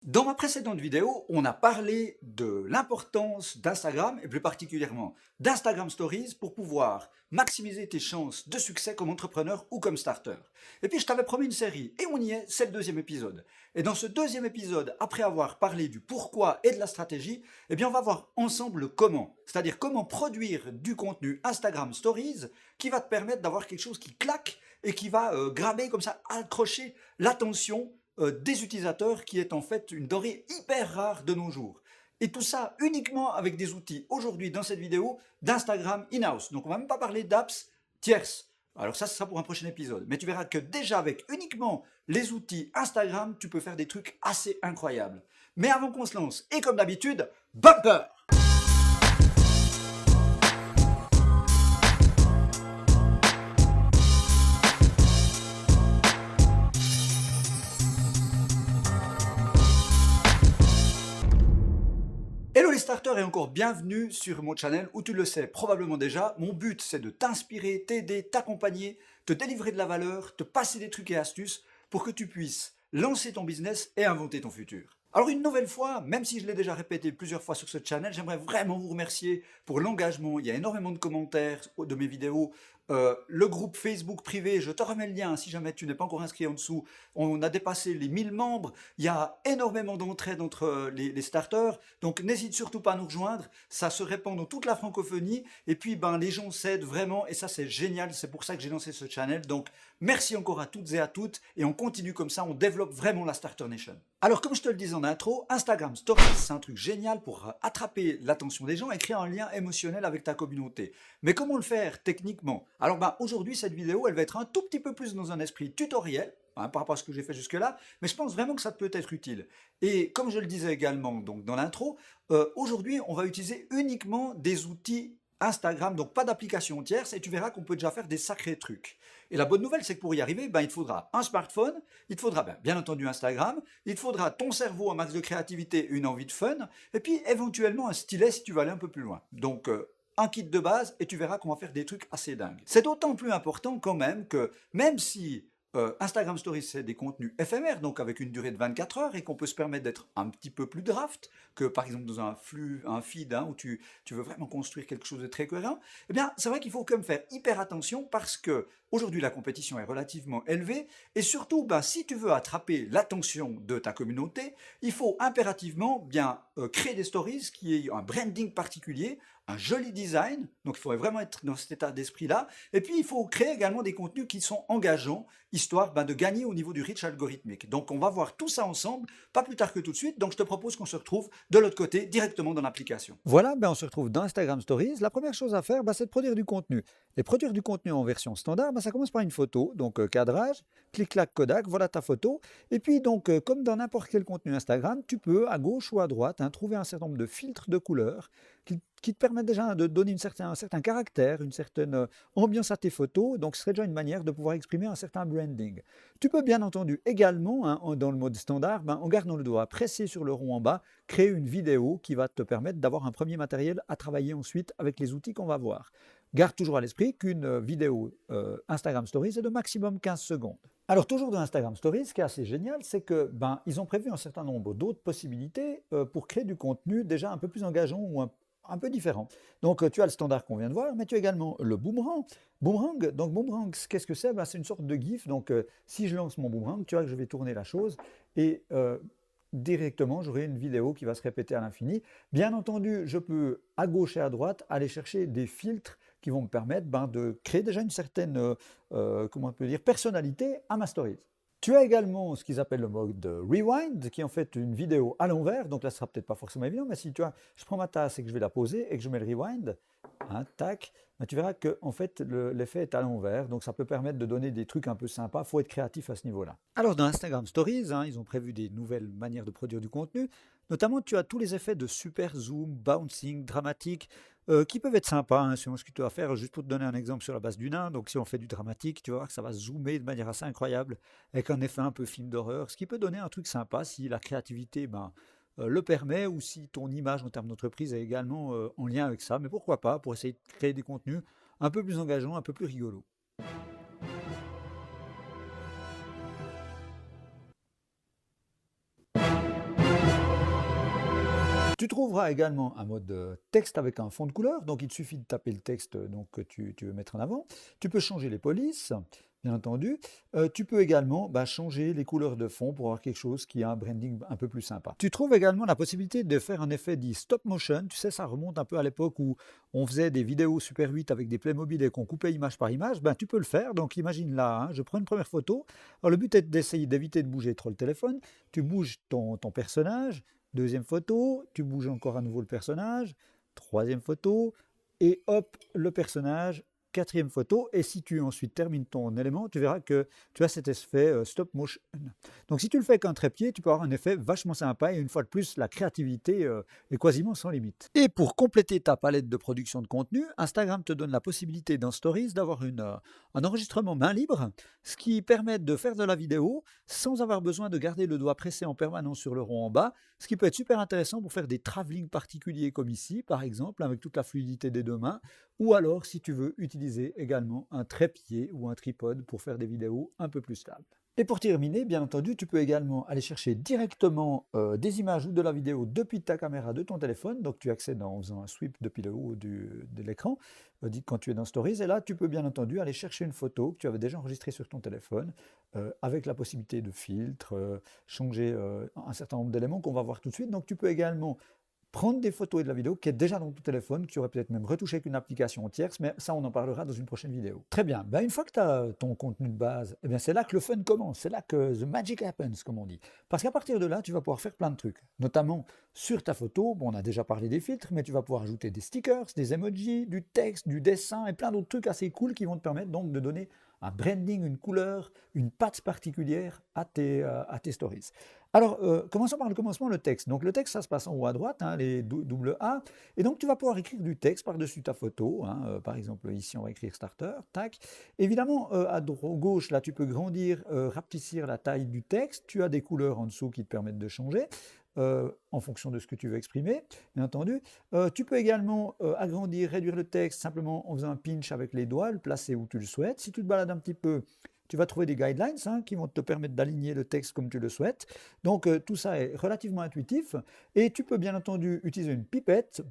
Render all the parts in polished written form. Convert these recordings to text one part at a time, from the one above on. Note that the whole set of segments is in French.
Dans ma précédente vidéo, on a parlé de l'importance d'Instagram et plus particulièrement d'Instagram Stories pour pouvoir maximiser tes chances de succès comme entrepreneur ou comme starter. Et puis je t'avais promis une série et on y est, c'est le deuxième épisode. Et dans ce deuxième épisode, après avoir parlé du pourquoi et de la stratégie, eh bien on va voir ensemble le comment, c'est-à-dire comment produire du contenu Instagram Stories qui va te permettre d'avoir quelque chose qui claque et qui va graber comme ça, accrocher l'attention des utilisateurs qui est en fait une denrée hyper rare de nos jours. Et tout ça uniquement avec des outils aujourd'hui dans cette vidéo d'Instagram in-house. Donc on va même pas parler d'apps tierces. Alors ça, ce sera pour un prochain épisode. Mais tu verras que déjà avec uniquement les outils Instagram, tu peux faire des trucs assez incroyables. Mais avant qu'on se lance, et comme d'habitude, bumper! Hello les starters et encore bienvenue sur mon channel où tu le sais probablement déjà, mon but c'est de t'inspirer, t'aider, t'accompagner, te délivrer de la valeur, te passer des trucs et astuces pour que tu puisses lancer ton business et inventer ton futur. Alors une nouvelle fois, même si je l'ai déjà répété plusieurs fois sur ce channel, j'aimerais vraiment vous remercier pour l'engagement. Il y a énormément de commentaires de mes vidéos. Le groupe Facebook privé, je te remets le lien si jamais tu n'es pas encore inscrit en dessous. On a dépassé les 1000 membres. Il y a énormément d'entraide entre les starters. Donc n'hésite surtout pas à nous rejoindre. Ça se répand dans toute la francophonie. Et puis les gens s'aident vraiment. Et ça c'est génial. C'est pour ça que j'ai lancé ce channel. Donc merci encore à toutes et à toutes. Et on continue comme ça. On développe vraiment la Starter Nation. Alors comme je te le disais en intro, Instagram Stories, c'est un truc génial pour attraper l'attention des gens et créer un lien émotionnel avec ta communauté. Mais comment le faire techniquement? Alors aujourd'hui, cette vidéo, elle va être un tout petit peu plus dans un esprit tutoriel, par rapport à ce que j'ai fait jusque-là, mais je pense vraiment que ça peut être utile. Et comme je le disais également donc dans l'intro, aujourd'hui, on va utiliser uniquement des outils Instagram, donc pas d'application tierce, et tu verras qu'on peut déjà faire des sacrés trucs. Et la bonne nouvelle, c'est que pour y arriver, il te faudra un smartphone, il te faudra bien entendu Instagram, il te faudra ton cerveau, un max de créativité, une envie de fun, et puis éventuellement un stylet si tu vas aller un peu plus loin. Donc un kit de base et tu verras qu'on va faire des trucs assez dingues. C'est d'autant plus important quand même que même si Instagram Stories, c'est des contenus éphémères, donc avec une durée de 24 heures, et qu'on peut se permettre d'être un petit peu plus draft que par exemple dans un flux, un feed, où tu veux vraiment construire quelque chose de très cohérent. Eh bien, c'est vrai qu'il faut quand même faire hyper attention parce que aujourd'hui la compétition est relativement élevée, et surtout, si tu veux attraper l'attention de ta communauté, il faut impérativement créer des stories qui aient un branding particulier, un joli design, donc il faudrait vraiment être dans cet état d'esprit-là, et puis il faut créer également des contenus qui sont engageants, histoire de gagner au niveau du reach algorithmique. Donc on va voir tout ça ensemble, pas plus tard que tout de suite, donc je te propose qu'on se retrouve de l'autre côté, directement dans l'application. Voilà, on se retrouve dans Instagram Stories. La première chose à faire, c'est de produire du contenu. Et produire du contenu en version standard, ça commence par une photo, donc cadrage, clic-clac Kodak, voilà ta photo. Et puis donc, comme dans n'importe quel contenu Instagram, tu peux à gauche ou à droite trouver un certain nombre de filtres de couleurs qui te permettent déjà de donner un certain caractère, une certaine ambiance à tes photos. Donc ce serait déjà une manière de pouvoir exprimer un certain branding. Tu peux bien entendu également, dans le mode standard, en gardant le doigt pressé sur le rond en bas, créer une vidéo qui va te permettre d'avoir un premier matériel à travailler ensuite avec les outils qu'on va voir. Garde toujours à l'esprit qu'une vidéo Instagram Stories est de maximum 15 secondes. Alors toujours dans Instagram Stories, ce qui est assez génial, c'est que ils ont prévu un certain nombre d'autres possibilités pour créer du contenu déjà un peu plus engageant ou un peu différent. Donc tu as le standard qu'on vient de voir, mais tu as également le boomerang. Donc boomerang, qu'est-ce que c'est? C'est une sorte de GIF. Donc si je lance mon boomerang, tu vois que je vais tourner la chose et directement j'aurai une vidéo qui va se répéter à l'infini. Bien entendu, je peux à gauche et à droite aller chercher des filtres qui vont me permettre de créer déjà une certaine comment on peut dire, personnalité à ma story. Tu as également ce qu'ils appellent le mode rewind, qui est en fait une vidéo à l'envers. Donc là, ce sera peut-être pas forcément évident, mais si tu vois, je prends ma tasse et que je vais la poser et que je mets le rewind, tac, tu verras que en fait l'effet est à l'envers. Donc ça peut permettre de donner des trucs un peu sympas. Il faut être créatif à ce niveau-là. Alors dans Instagram Stories, ils ont prévu des nouvelles manières de produire du contenu. Notamment, tu as tous les effets de super zoom, bouncing, dramatique, qui peuvent être sympas, selon ce que tu vas faire. Juste pour te donner un exemple sur la base du nain, donc si on fait du dramatique, tu vas voir que ça va zoomer de manière assez incroyable, avec un effet un peu film d'horreur, ce qui peut donner un truc sympa si la créativité le permet, ou si ton image en termes d'entreprise est également en lien avec ça. Mais pourquoi pas, pour essayer de créer des contenus un peu plus engageants, un peu plus rigolos. Tu trouveras également un mode texte avec un fond de couleur, donc il te suffit de taper le texte que tu veux mettre en avant. Tu peux changer les polices, bien entendu. Tu peux également changer les couleurs de fond pour avoir quelque chose qui a un branding un peu plus sympa. Tu trouves également la possibilité de faire un effet dit stop motion. Tu sais, ça remonte un peu à l'époque où on faisait des vidéos Super 8 avec des Playmobil et qu'on coupait image par image. Tu peux le faire. Donc imagine là, je prends une première photo. Alors le but est d'essayer d'éviter de bouger trop le téléphone. Tu bouges ton personnage. Deuxième photo, tu bouges encore à nouveau le personnage. Troisième photo, et hop, le personnage. Quatrième photo, et si tu ensuite termines ton élément, tu verras que tu as cet effet stop motion. Donc si tu le fais qu'un trépied, tu peux avoir un effet vachement sympa, et une fois de plus, la créativité est quasiment sans limite. Et pour compléter ta palette de production de contenu, Instagram te donne la possibilité dans Stories d'avoir un enregistrement main libre, ce qui permet de faire de la vidéo sans avoir besoin de garder le doigt pressé en permanence sur le rond en bas, ce qui peut être super intéressant pour faire des travelling particuliers comme ici, par exemple, avec toute la fluidité des deux mains, ou alors si tu veux utiliser également un trépied ou un tripode pour faire des vidéos un peu plus stables. Et pour terminer, bien entendu, tu peux également aller chercher directement des images ou de la vidéo depuis ta caméra de ton téléphone. Donc tu accèdes en faisant un sweep depuis le haut de l'écran, quand tu es dans Stories. Et là, tu peux bien entendu aller chercher une photo que tu avais déjà enregistrée sur ton téléphone, avec la possibilité de filtre, changer un certain nombre d'éléments qu'on va voir tout de suite. Donc tu peux également prendre des photos et de la vidéo qui est déjà dans ton téléphone, que tu aurais peut-être même retouché avec une application tierce, mais ça on en parlera dans une prochaine vidéo. Très bien, une fois que tu as ton contenu de base, c'est là que le fun commence, c'est là que the magic happens, comme on dit. Parce qu'à partir de là, tu vas pouvoir faire plein de trucs, notamment sur ta photo, on a déjà parlé des filtres, mais tu vas pouvoir ajouter des stickers, des emojis, du texte, du dessin, et plein d'autres trucs assez cool qui vont te permettre donc de donner un branding, une couleur, une patte particulière à tes stories. Alors, commençons par le commencement, le texte. Donc le texte, ça se passe en haut à droite, les double A, et donc tu vas pouvoir écrire du texte par-dessus ta photo, par exemple ici on va écrire starter, tac. Évidemment, à gauche, là tu peux grandir, rapetissir la taille du texte, tu as des couleurs en dessous qui te permettent de changer. En fonction de ce que tu veux exprimer, bien entendu. Tu peux également agrandir, réduire le texte simplement en faisant un pinch avec les doigts, le placer où tu le souhaites. Si tu te balades un petit peu, tu vas trouver des guidelines qui vont te permettre d'aligner le texte comme tu le souhaites. Donc tout ça est relativement intuitif. Et tu peux bien entendu utiliser une pipette.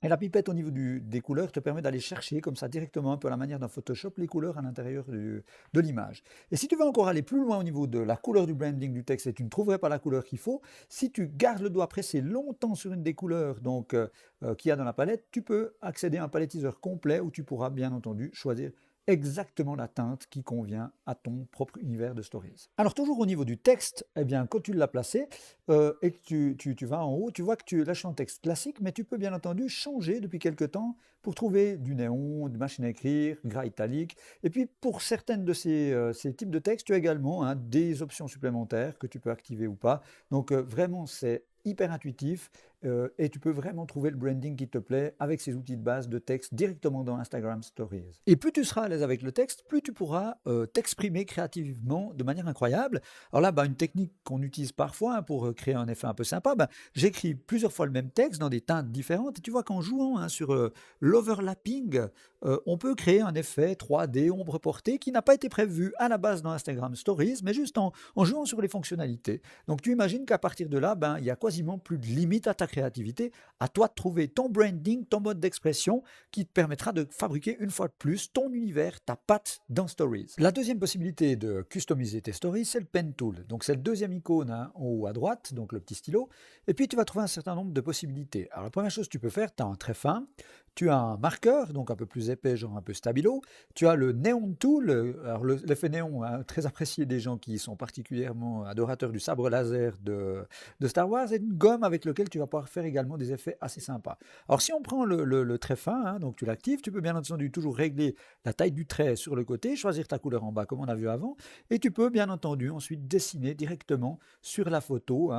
Et la pipette au niveau des couleurs te permet d'aller chercher comme ça directement un peu à la manière d'un Photoshop les couleurs à l'intérieur de l'image. Et si tu veux encore aller plus loin au niveau de la couleur du branding du texte et tu ne trouverais pas la couleur qu'il faut, si tu gardes le doigt pressé longtemps sur une des couleurs qu'il y a dans la palette, tu peux accéder à un palettiseur complet où tu pourras bien entendu choisir exactement la teinte qui convient à ton propre univers de Stories. Alors toujours au niveau du texte, quand tu l'as placé et que tu vas en haut, tu vois que tu lâches un texte classique, mais tu peux bien entendu changer depuis quelques temps pour trouver du néon, de machine à écrire, gras italique. Et puis pour certaines de ces types de textes, tu as également des options supplémentaires que tu peux activer ou pas. Donc vraiment c'est hyper intuitif et tu peux vraiment trouver le branding qui te plaît avec ces outils de base de texte directement dans Instagram Stories. Et plus tu seras à l'aise avec le texte, plus tu pourras t'exprimer créativement de manière incroyable. Alors là, une technique qu'on utilise parfois pour créer un effet un peu sympa, j'écris plusieurs fois le même texte dans des teintes différentes et tu vois qu'en jouant sur l'overlapping, on peut créer un effet 3D ombre portée qui n'a pas été prévu à la base dans Instagram Stories, mais juste en jouant sur les fonctionnalités. Donc tu imagines qu'à partir de là, il y a quasiment plus de limite à ta créativité, à toi de trouver ton branding, ton mode d'expression qui te permettra de fabriquer une fois de plus ton univers, ta patte dans Stories. La deuxième possibilité de customiser tes stories, c'est le Pen Tool. Donc c'est le deuxième icône en haut à droite, donc le petit stylo, et puis tu vas trouver un certain nombre de possibilités. Alors la première chose que tu peux faire, tu as un trait fin, tu as un marqueur, donc un peu plus épais, genre un peu stabilo. Tu as le Neon Tool, alors l'effet néon, très apprécié des gens qui sont particulièrement adorateurs du sabre laser de Star Wars, et une gomme avec laquelle tu vas pouvoir faire également des effets assez sympas. Alors si on prend le trait fin, donc tu l'actives, tu peux bien entendu toujours régler la taille du trait sur le côté, choisir ta couleur en bas comme on a vu avant, et tu peux bien entendu ensuite dessiner directement sur la photo.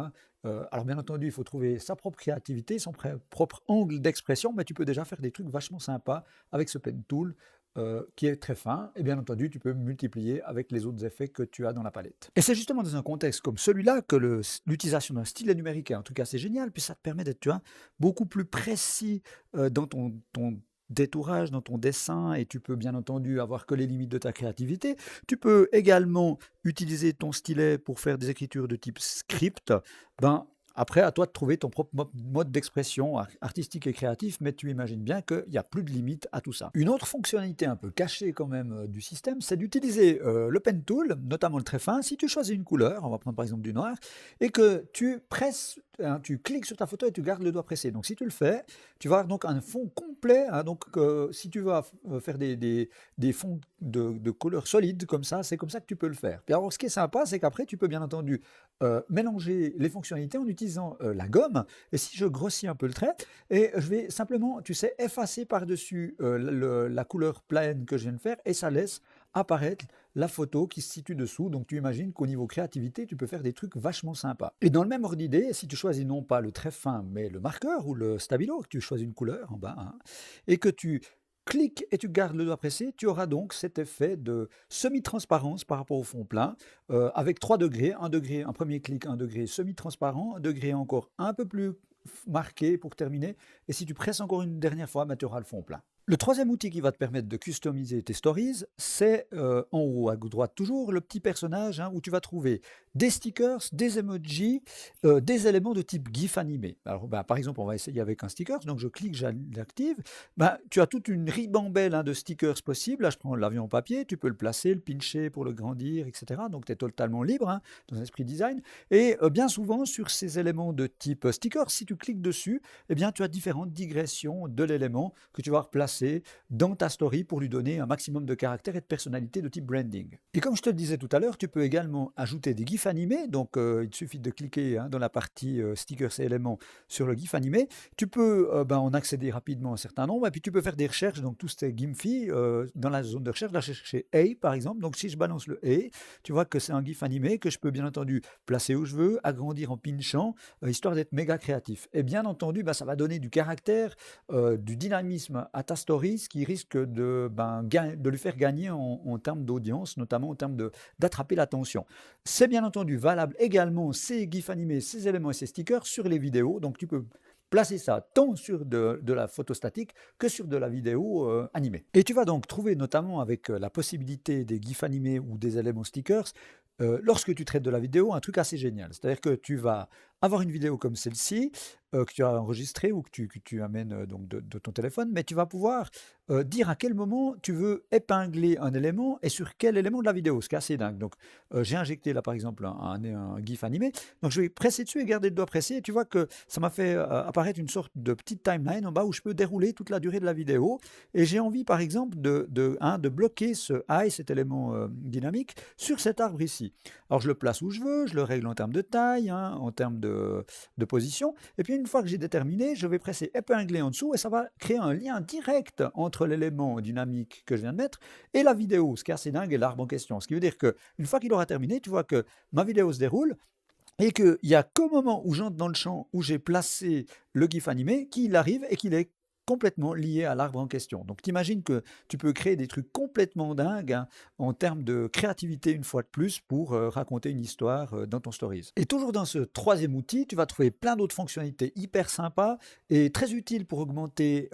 Alors bien entendu, il faut trouver sa propre créativité, son propre angle d'expression, mais tu peux déjà faire des trucs vachement sympas avec ce Pen Tool qui est très fin, et bien entendu, tu peux multiplier avec les autres effets que tu as dans la palette. Et c'est justement dans un contexte comme celui-là que l'utilisation d'un stylet numérique est en tout cas assez génial, puis ça te permet d'être beaucoup plus précis dans ton détourage, dans ton dessin, et tu peux bien entendu avoir que les limites de ta créativité. Tu peux également utiliser ton stylet pour faire des écritures de type script. Après, à toi de trouver ton propre mode d'expression artistique et créatif, mais tu imagines bien qu'il n'y a plus de limite à tout ça. Une autre fonctionnalité un peu cachée quand même du système, c'est d'utiliser le pen tool, notamment le très fin. Si tu choisis une couleur, on va prendre par exemple du noir, et que tu presses, hein, tu cliques sur ta photo et tu gardes le doigt pressé. Donc si tu le fais, tu vas avoir donc un fond complet. Hein, donc si tu vas faire des fonds de couleurs solides comme ça, c'est comme ça que tu peux le faire. Puis alors ce qui est sympa, c'est qu'après tu peux bien entendu mélanger les fonctionnalités en utilisant la gomme. Et si je grossis un peu le trait, et je vais simplement, tu sais, effacer par-dessus la couleur pleine que je viens de faire, et ça laisse apparaître la photo qui se situe dessous. Donc tu imagines qu'au niveau créativité, tu peux faire des trucs vachement sympas. Et dans le même ordre d'idée, si tu choisis non pas le trait fin, mais le marqueur ou le stabilo, que tu choisis une couleur en bas, hein, et que tu cliques et tu gardes le doigt pressé, tu auras donc cet effet de semi-transparence par rapport au fond plein, avec 3 degrés, 1 degré, un premier clic, 1 degré semi-transparent, 1 degré encore un peu plus marqué pour terminer, et si tu presses encore une dernière fois, bah, tu auras le fond plein. Le troisième outil qui va te permettre de customiser tes stories, c'est en haut à droite toujours le petit personnage, hein, où tu vas trouver des stickers, des emojis, des éléments de type GIF animé. Alors bah, par exemple, on va essayer avec un sticker, donc je clique, j'active. Bah, tu as toute une ribambelle, hein, de stickers possibles. Là je prends l'avion en papier, tu peux le placer, le pincher pour le grandir, etc. Donc tu es totalement libre, hein, dans un esprit design. Et bien souvent sur ces éléments de type sticker, si tu cliques dessus, eh bien, tu as différentes digressions de l'élément que tu vas replacer dans ta story pour lui donner un maximum de caractère et de personnalité de type branding. Et comme je te le disais tout à l'heure, tu peux également ajouter des GIFs animés. Donc, il te suffit de cliquer, hein, dans la partie stickers et éléments sur le GIF animé. Tu peux en accéder rapidement à un certain nombre. Et puis, tu peux faire des recherches. Donc, tout c'est Gimfi dans la zone de recherche. Là, je chercher A par exemple. Donc, si je balance le A, tu vois que c'est un GIF animé que je peux bien entendu placer où je veux, agrandir en pinchant, histoire d'être méga créatif. Et bien entendu, ça va donner du caractère, du dynamisme à ta story, ce qui risque de lui faire gagner en termes d'audience, notamment en termes d'attraper l'attention. C'est bien entendu valable également, ces GIFs animés, ces éléments et ces stickers sur les vidéos. Donc tu peux placer ça tant sur de la photo statique que sur de la vidéo animée. Et tu vas donc trouver notamment avec la possibilité des GIFs animés ou des éléments stickers, lorsque tu traites de la vidéo, un truc assez génial. C'est-à-dire que tu vas avoir une vidéo comme celle-ci, que tu as enregistrée ou que tu amènes donc de ton téléphone, mais tu vas pouvoir dire à quel moment tu veux épingler un élément et sur quel élément de la vidéo, ce qui est assez dingue. Donc j'ai injecté là par exemple un GIF animé, donc je vais presser dessus et garder le doigt pressé, et tu vois que ça m'a fait apparaître une sorte de petite timeline en bas où je peux dérouler toute la durée de la vidéo, et j'ai envie par exemple de bloquer ce high, cet élément dynamique, sur cet arbre ici. Alors je le place où je veux, je le règle en termes de taille, hein, en termes de position, et puis une fois que j'ai déterminé, je vais presser épingler en dessous, et ça va créer un lien direct entre l'élément dynamique que je viens de mettre et la vidéo, ce qui est assez dingue, et l'arbre en question. Ce qui veut dire qu'une fois qu'il aura terminé, tu vois que ma vidéo se déroule, et qu'il n'y a qu'au moment où j'entre dans le champ où j'ai placé le GIF animé qu'il arrive et qu'il est complètement lié à l'arbre en question. Donc t'imagines que tu peux créer des trucs complètement dingues, hein, en termes de créativité une fois de plus pour raconter une histoire dans ton stories. Et toujours dans ce troisième outil, tu vas trouver plein d'autres fonctionnalités hyper sympas et très utiles pour augmenter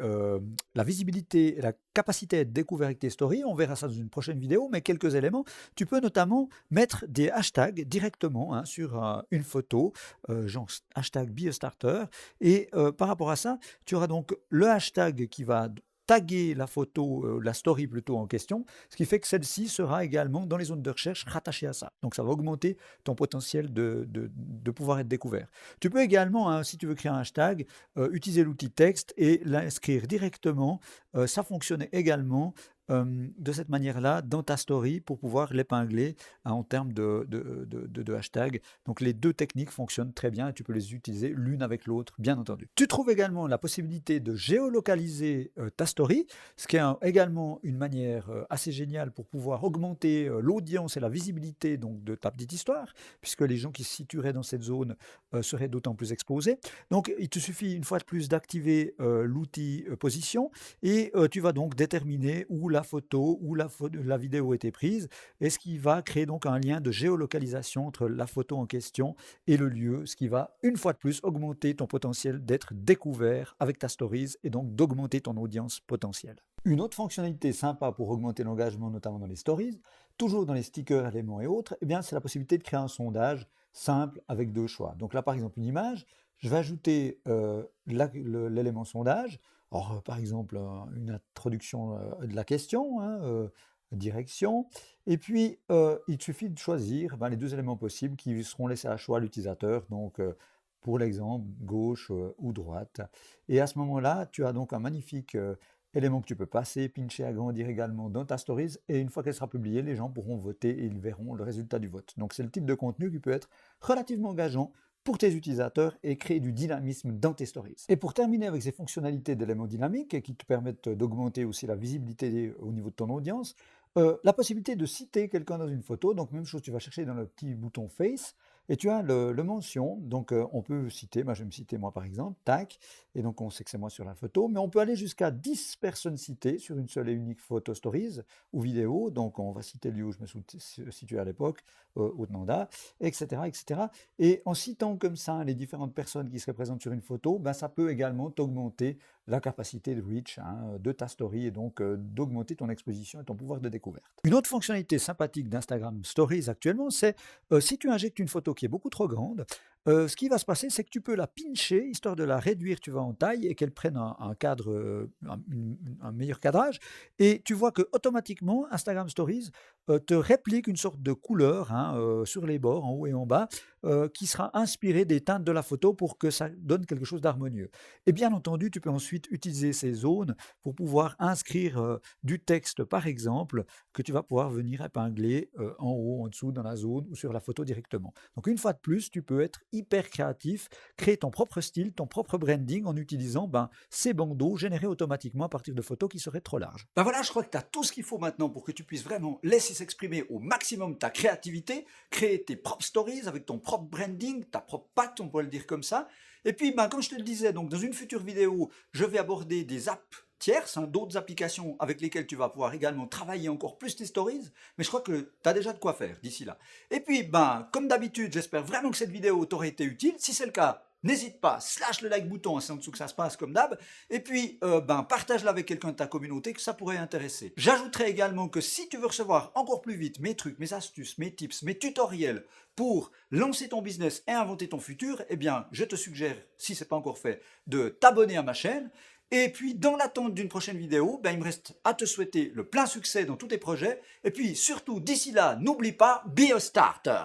la visibilité et la capacité à être découvert avec tes stories. On verra ça dans une prochaine vidéo, mais quelques éléments. Tu peux notamment mettre des hashtags directement, hein, sur une photo, genre hashtag BeAStarter. Et par rapport à ça, tu auras donc le hashtag qui va taguer la photo, la story plutôt en question, ce qui fait que celle-ci sera également dans les zones de recherche rattachée à ça. Donc ça va augmenter ton potentiel de pouvoir être découvert. Tu peux également, hein, si tu veux créer un hashtag, utiliser l'outil texte et l'inscrire directement. Ça fonctionne également de cette manière-là dans ta story pour pouvoir l'épingler, hein, en termes de hashtag. Donc les deux techniques fonctionnent très bien et tu peux les utiliser l'une avec l'autre, bien entendu. Tu trouves également la possibilité de géolocaliser ta story, ce qui est également une manière assez géniale pour pouvoir augmenter l'audience et la visibilité donc, de ta petite histoire, puisque les gens qui se situeraient dans cette zone seraient d'autant plus exposés. Donc il te suffit une fois de plus d'activer l'outil position, et tu vas donc déterminer où la photo ou la vidéo a été prise, et ce qui va créer donc un lien de géolocalisation entre la photo en question et le lieu, ce qui va une fois de plus augmenter ton potentiel d'être découvert avec ta stories et donc d'augmenter ton audience potentielle. Une autre fonctionnalité sympa pour augmenter l'engagement, notamment dans les stories, toujours dans les stickers, éléments et autres, eh bien, c'est la possibilité de créer un sondage simple avec deux choix. Donc là, par exemple, une image, je vais ajouter l'élément sondage. Alors, par exemple, une introduction de la question, hein, direction. Et puis, il suffit de choisir ben, les deux éléments possibles qui seront laissés à choix à l'utilisateur. Donc, pour l'exemple, gauche ou droite. Et à ce moment-là, tu as donc un magnifique élément que tu peux passer, pincher, agrandir également dans ta stories. Et une fois qu'elle sera publiée, les gens pourront voter et ils verront le résultat du vote. Donc, c'est le type de contenu qui peut être relativement engageant pour tes utilisateurs et créer du dynamisme dans tes stories. Et pour terminer avec ces fonctionnalités d'éléments dynamiques qui te permettent d'augmenter aussi la visibilité au niveau de ton audience, la possibilité de citer quelqu'un dans une photo, donc même chose, tu vas chercher dans le petit bouton Face, et tu as le mention, donc on peut citer, moi je vais me citer moi par exemple, tac, et donc on sait que c'est moi sur la photo, mais on peut aller jusqu'à 10 personnes citées sur une seule et unique photo stories ou vidéo, donc on va citer le lieu où je me situais à l'époque, Outnanda, etc., etc. Et en citant comme ça les différentes personnes qui seraient présentes sur une photo, ben, ça peut également t'augmenter la capacité de reach hein, de ta story et donc d'augmenter ton exposition et ton pouvoir de découverte. Une autre fonctionnalité sympathique d'Instagram Stories actuellement, c'est si tu injectes une photo qui est beaucoup trop grande, ce qui va se passer, c'est que tu peux la pincher, histoire de la réduire, tu vois, en taille et qu'elle prenne un cadre, un meilleur cadrage. Et tu vois que automatiquement, Instagram Stories te réplique une sorte de couleur hein, sur les bords, en haut et en bas, qui sera inspirée des teintes de la photo pour que ça donne quelque chose d'harmonieux. Et bien entendu, tu peux ensuite utiliser ces zones pour pouvoir inscrire du texte, par exemple, que tu vas pouvoir venir épingler en haut, en dessous, dans la zone ou sur la photo directement. Donc une fois de plus, tu peux être hyper créatif, créer ton propre style, ton propre branding en utilisant ces bandeaux générés automatiquement à partir de photos qui seraient trop larges. Ben voilà, je crois que tu as tout ce qu'il faut maintenant pour que tu puisses vraiment laisser s'exprimer au maximum ta créativité, créer tes propres stories avec ton propre branding, ta propre patte, on pourrait le dire comme ça. Et puis, comme je te le disais, donc dans une future vidéo, je vais aborder des apps tierces, hein, d'autres applications avec lesquelles tu vas pouvoir également travailler encore plus tes stories, mais je crois que tu as déjà de quoi faire d'ici là. Et puis, comme d'habitude, j'espère vraiment que cette vidéo t'aurait été utile. Si c'est le cas, n'hésite pas, slash le like bouton, c'est en dessous que ça se passe comme d'hab. Et puis, partage-la avec quelqu'un de ta communauté que ça pourrait intéresser. J'ajouterai également que si tu veux recevoir encore plus vite mes trucs, mes astuces, mes tips, mes tutoriels pour lancer ton business et inventer ton futur, eh bien, je te suggère, si ce n'est pas encore fait, de t'abonner à ma chaîne. Et puis, dans l'attente d'une prochaine vidéo, il me reste à te souhaiter le plein succès dans tous tes projets. Et puis, surtout, d'ici là, n'oublie pas, be a starter.